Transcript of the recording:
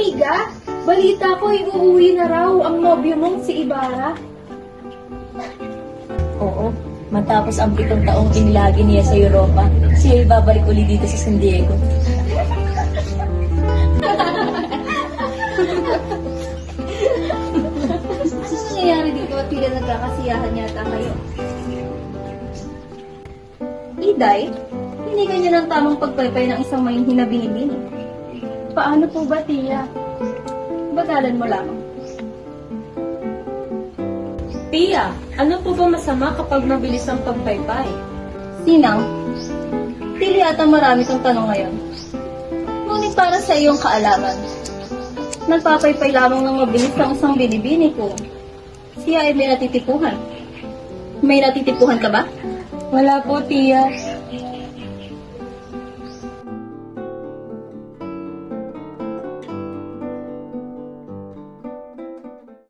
amiga, balita ko uuwi na raw ang nobyo mong si Ibarra. Oo, matapos ang 7 taong inilagi niya sa Europa, siya ibabalik uli dito sa San Diego. Ano nangyayari dito at tila nagkakasiyahan yata kayo? Iday, hindi ganyan ang tamang pagpaypay ng isang may hinabinin. Paano po ba, Tia? Bagalan mo lamang. Tia, ano po ba masama kapag mabilis ang pagpaypay? Sinang, tili ata marami kang tanong ngayon. Ngunit para sa iyong kaalaman, nagpapaypay lamang ng mabilis ang isang binibini ko. Siya ay may natitipuhan. May natitipuhan ka ba? Wala po, Tia.